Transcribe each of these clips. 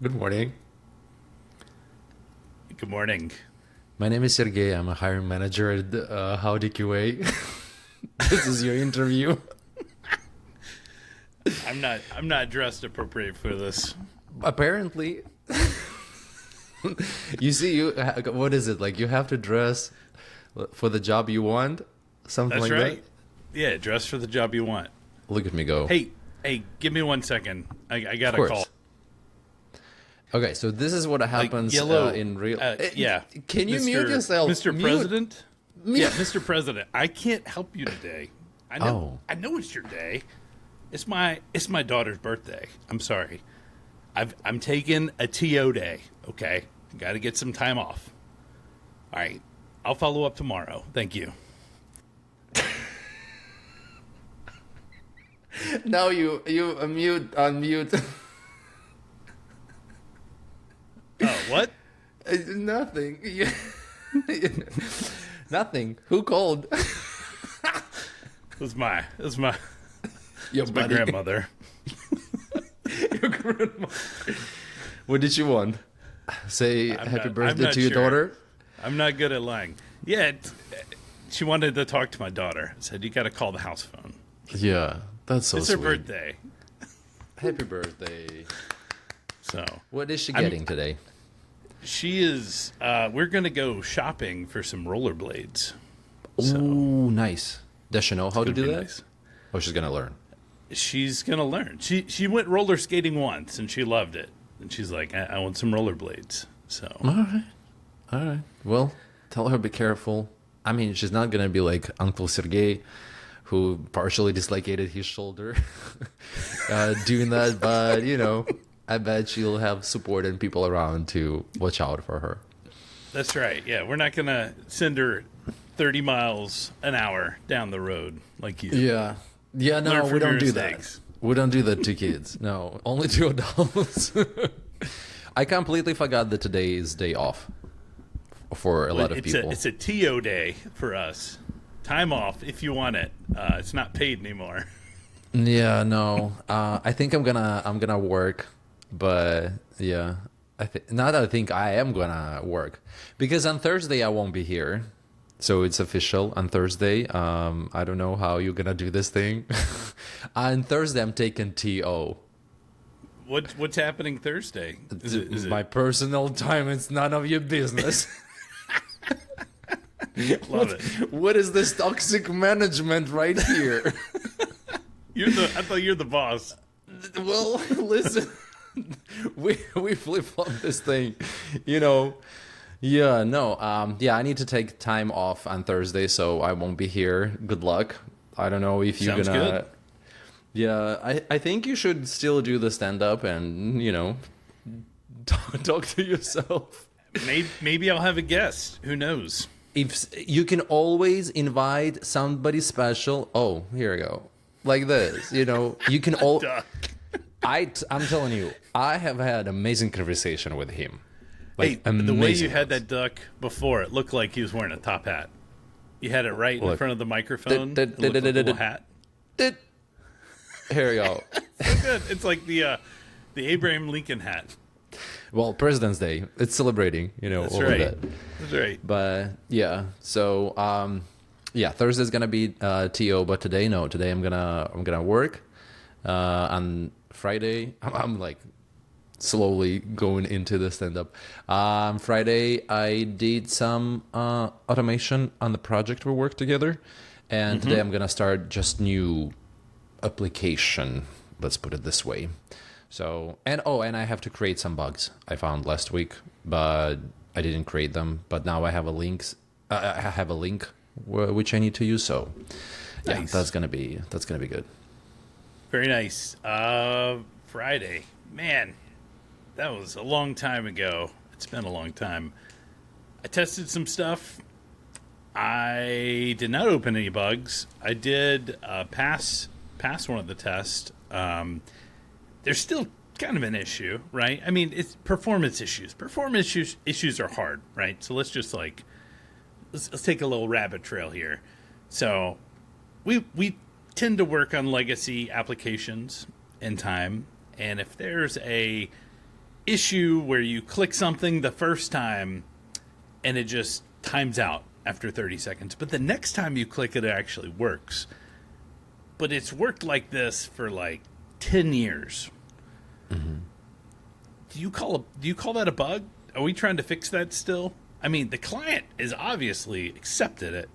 Good morning. Good morning. My name is Sergey. I'm a hiring manager at HowdyQA. This is your interview. I'm not dressed appropriate for this. Apparently, you see, what is it like? You have to dress for the job you want, something That's like right. Yeah, dress for the job you want. that. Look at me go. Hey, give me 1 second. I got Of a call. course. Okay, so this is what happens Yellow. in real. Yeah. Can you mute yourself? Mr. Mute. President? Yeah, Mr. President. I can't help you today. I know. Oh. I know it's your day. It's my daughter's birthday. I'm sorry. I'm taking a TO day. Okay, got to get some time off. All right. I'll follow up tomorrow. Thank you. Now you unmute. Oh, what? Nothing. Nothing. Who called? It was my Your my grandmother. Your grandma. What did she want? Say happy I'm birthday not to your sure. daughter? I'm not good at lying. Yeah, she wanted to talk to my daughter. Said you got to call the house phone. Yeah, that's so It's sweet. her birthday, Happy birthday. so What is she I'm- getting today? she is. We're gonna go shopping for some rollerblades. Ooh, nice. Does she know how to Gonna do be that? nice. Oh, she's gonna learn. She's gonna learn. She went roller skating once and she loved it. And she's like, I want some rollerblades. So All right. Well, tell her be careful. I mean, she's not gonna be like Uncle Sergey, who partially dislocated his shoulder doing that. But I bet she'll have support and people around to watch out for her. that's right. Yeah, we're not gonna send her 30 miles an hour down the road like you. Yeah. Yeah, no, Learn we from don't your do mistakes. that. We don't do that to kids. No, only to adults. I completely forgot that today is day off for a lot of people. It's a TO day for us. Time off if you want it. It's not paid anymore. Yeah, no. I think I'm gonna work, but yeah, not that I think I am gonna work because on Thursday I won't be here. So it's official on Thursday. I don't know how you're gonna do this thing. On Thursday I'm taking TO. What's happening Thursday? Is it My personal time. It's none of your business. love it? What is this toxic management right here? I thought you're the boss. Well, listen, we flip flop this thing, Yeah, no, yeah, I need to take time off on Thursday, so I won't be here. Good luck. I don't know if you're Sounds gonna. good. Yeah, I think you should still do the stand up and talk to yourself. Maybe I'll have a guest. Who knows? If you can always invite somebody special. Oh, here we go. Like this, you can all. Duck. I'm telling you, I have had amazing conversation with him. Hey, Like the way you amazing had ones. that duck before, it looked like he was wearing a top hat. You had it right in Look. front of the microphone. It looked like a little hat. Here we go. So good. It's like the Abraham Lincoln hat. Well, President's Day. It's celebrating, That's all right. of that. That's right. But yeah, so yeah, Thursday's gonna be TO, but today no. Today I'm gonna work. On Friday, I'm like slowly going into the stand up. Friday I did some automation on the project we worked together, and today I'm gonna start just new application. Let's put it this way. So and I have to create some bugs I found last week, but I didn't create them. But now I have a link which I need to use. So yeah, Nice. that's gonna be good. Very nice. Friday. Man, that was a long time ago. It's been a long time. I tested some stuff. I did not open any bugs. I did pass one of the tests. There's still kind of an issue, right? I mean, it's performance issues. Performance issues are hard, right? So let's just let's take a little rabbit trail here. So we tend to work on legacy applications in time, and if there's a issue where you click something the first time and it just times out after 30 seconds. But the next time you click it, it actually works. But it's worked like this for like 10 years. Mm-hmm. Do you call that a bug? Are we trying to fix that still? I mean, the client is obviously accepted it.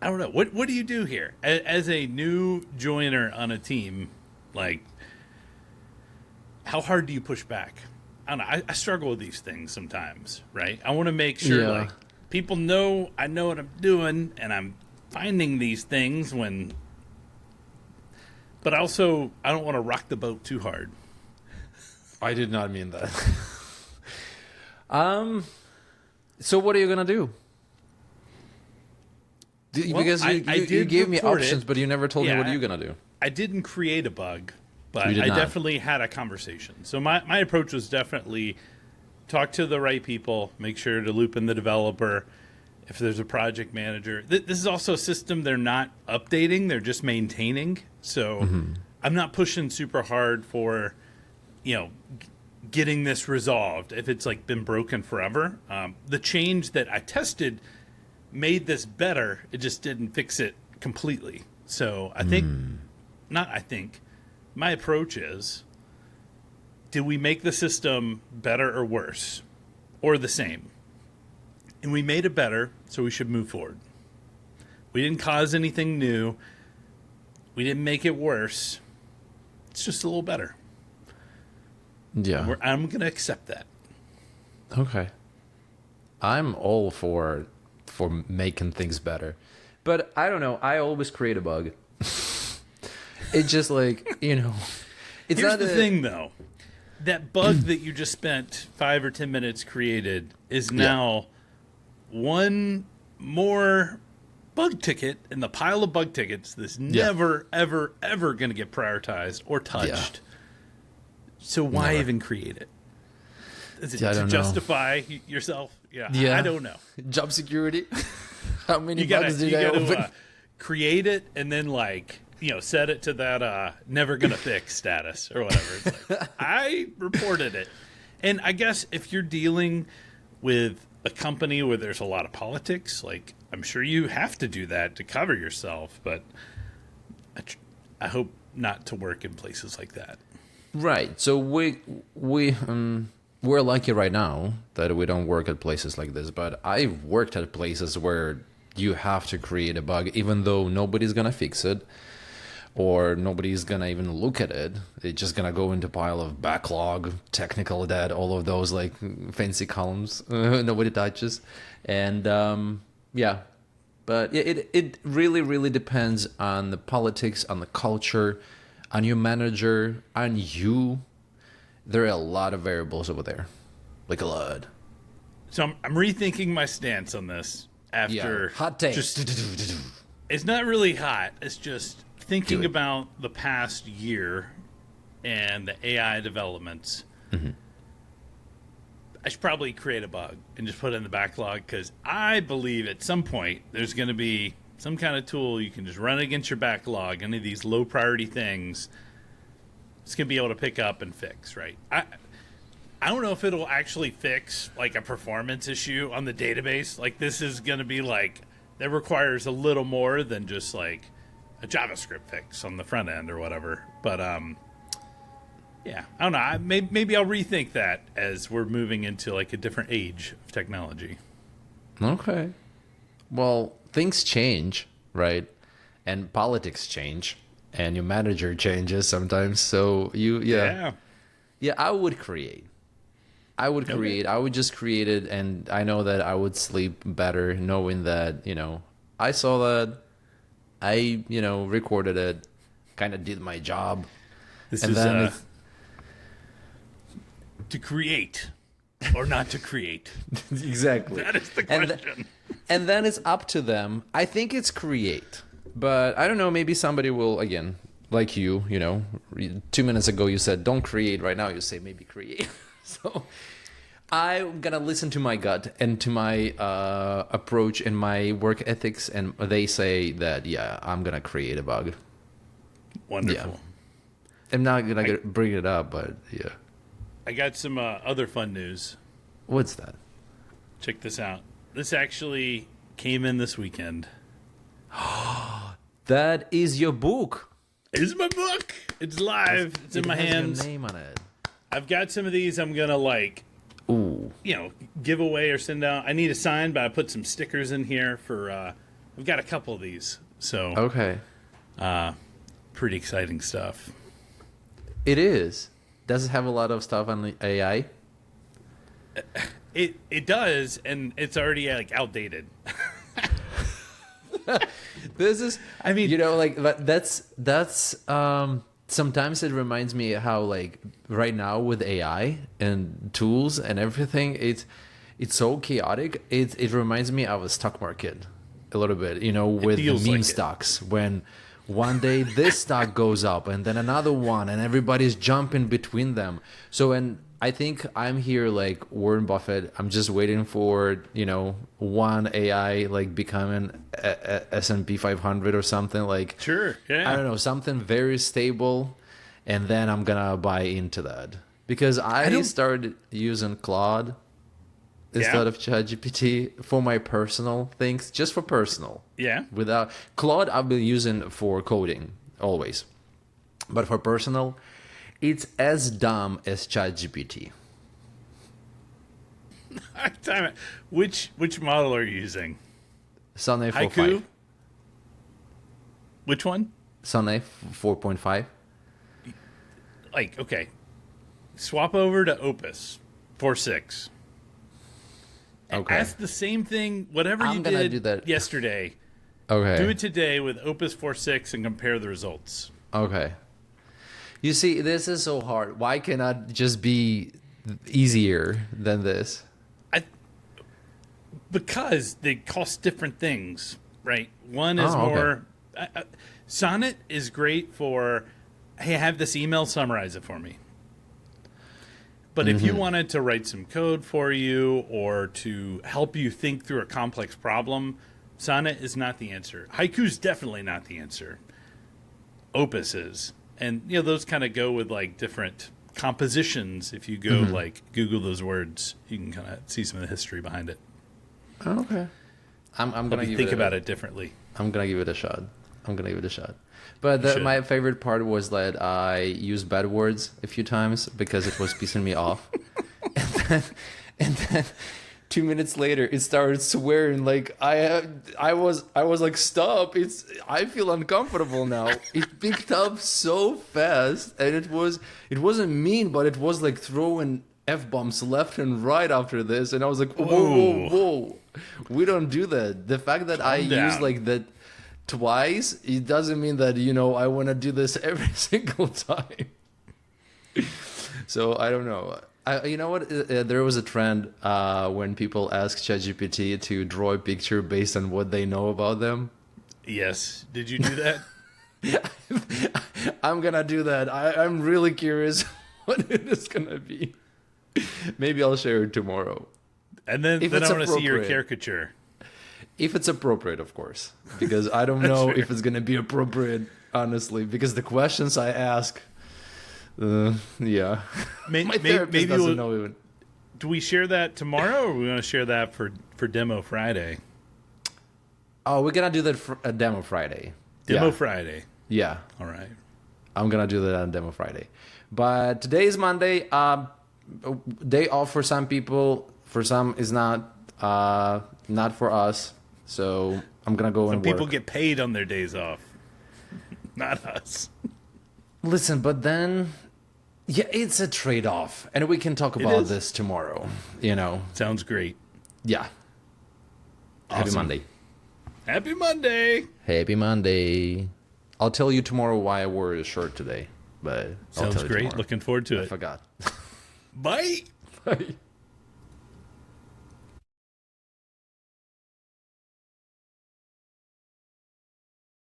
I don't know. What do you do here as a new joiner on a team? Like, how hard do you push back? I don't know. I struggle with these things sometimes, right? I want to make sure like people know I know what I'm doing and I'm finding these things when. But also, I don't want to rock the boat too hard. I did not mean that. So what are you gonna do? Because you gave me options, but you never told me what you're gonna do. I didn't create a bug, but I not. definitely had a conversation. So my approach was definitely talk to the right people, make sure to loop in the developer. If there's a project manager, this is also a system they're not updating; they're just maintaining. So I'm not pushing super hard for, getting this resolved. If it's like been broken forever, the change that I tested made this better. It just didn't fix it completely. So my approach is, did we make the system better or worse, or the same? And we made it better, so we should move forward. We didn't cause anything new. We didn't make it worse. It's just a little better. Yeah. I'm going to accept that. Okay. I'm all for making things better. But I don't know. I always create a bug. It's just like, It's Here's the thing, though. That bug that you just spent 5 or 10 minutes created is now one more bug ticket in the pile of bug tickets that's never, ever, ever going to get prioritized or touched. Yeah. So why even create it? Is it to justify yourself? Yeah, I don't know. Job security. How many bugs did I open? Create it and then set it to that never gonna fix status or whatever. It's like, I reported it. And I guess if you're dealing with a company where there's a lot of politics, I'm sure you have to do that to cover yourself, but I hope not to work in places like that. Right. So we're lucky right now that we don't work at places like this, but I've worked at places where you have to create a bug even though nobody's gonna fix it. Or nobody's gonna even look at it. It's just gonna go into a pile of backlog, technical debt, all of those fancy columns nobody touches. And but it really, really depends on the politics, on the culture, on your manager, on you. There are a lot of variables over there, a lot. So I'm rethinking my stance on this after hot take. It's not really hot. It's just thinking about the past year and the AI developments. I should probably create a bug and just put it in the backlog because I believe at some point there's going to be some kind of tool you can just run against your backlog. Any of these low priority things, it's going to be able to pick up and fix, right? I don't know if it'll actually fix a performance issue on the database. This is going to be that requires a little more than just a JavaScript fix on the front end or whatever. But I don't know. Maybe I'll rethink that as we're moving into a different age of technology. Okay. Well, things change, right? And politics change, and your manager changes sometimes. So yeah, I would create. I would just create it, and I know that I would sleep better knowing that I saw that. I, recorded it, kind of did my job. This is to create or not to create. Exactly. That is the question. And then it's up to them. I think it's create. But I don't know, maybe somebody will, again, like you 2 minutes ago you said, don't create. Right now you say maybe create. So I'm going to listen to my gut and to my approach and my work ethics, and they say that, I'm going to create a bug. Wonderful. I'm not gonna bring it up, but yeah. I got some other fun news. What's that? Check this out. This actually came in this weekend. That is your book. It's my book. It's live. It's in my hands. Your name on it. I've got some of these I'm going to Ooh. give away or send out. I need a sign, but I put some stickers in here for, I've got a couple of these. So, Okay. pretty exciting stuff. It is. Does it have a lot of stuff on the AI? It does, and it's already outdated. This is, I mean, that's sometimes it reminds me how right now with AI and tools and everything, it's so chaotic. It reminds me of a stock market a little bit, with the meme stocks when one day this stock goes up and then another one and everybody's jumping between them. So, and I think I'm here like Warren Buffett. I'm just waiting for, one AI becoming a S&P 500 or something Sure, yeah. I don't know, something very stable. And then I'm going to buy into that because I started using Claude instead of ChatGPT for my personal things, just for personal. Yeah. Without Claude, I've been using for coding always. But for personal, it's as dumb as ChatGPT. Time it. Which model are you using? Sonnet 4.5. Haiku? Which one? Sonnet 4.5. Okay. Swap over to Opus 4.6. Okay. Ask the same thing, whatever I'm you gonna did do that. yesterday. Okay. Do it today with Opus 4.6 and compare the results. Okay. You see, this is so hard. Why cannot just be easier than this? Because they cost different things, right? One is more... Sonnet is great for, hey, have this email, summarize it for me. But if you wanted to write some code for you or to help you think through a complex problem, Sonnet is not the answer. Haiku's definitely not the answer. Opus is. And, those kind of go with, different compositions. If you go, Google those words, you can kind of see some of the history behind it. Okay. I'm going to think about it differently. I'm going to give it a shot. But my favorite part was that I used bad words a few times because it was pissing me off. And then 2 minutes later, it started swearing I was like, stop! I feel uncomfortable now. It picked up so fast, and it wasn't mean, but it was throwing F-bombs left and right after this, and I was like, whoa, we don't do that. The fact that I use that twice, it doesn't mean that I want to do this every single time. So I don't know. You know what? There was a trend when people ask ChatGPT to draw a picture based on what they know about them. Yes. Did you do that? I'm gonna do that. I'm really curious what it is gonna be. Maybe I'll share it tomorrow. And then I want to see your caricature. If it's appropriate, of course. Because I don't know if it's gonna be appropriate, honestly. Because the questions I ask... yeah. My therapist doesn't know even. Do we share that tomorrow, or we want to share that for Demo Friday? Oh, we're gonna do that for a Demo Friday. Demo Friday. Yeah. All right. I'm gonna do that on Demo Friday. But today is Monday. Day off for some people. For some, is not for us. So I'm gonna go and work. Some people get paid on their days off. Not us. Listen, but then, it's a trade-off, and we can talk about this tomorrow. Sounds great. Yeah. Awesome. Happy Monday. Happy Monday. Happy Monday. I'll tell you tomorrow why I wore a shirt today, but sounds great. Tomorrow. Looking forward to it. I forgot. Bye. Bye.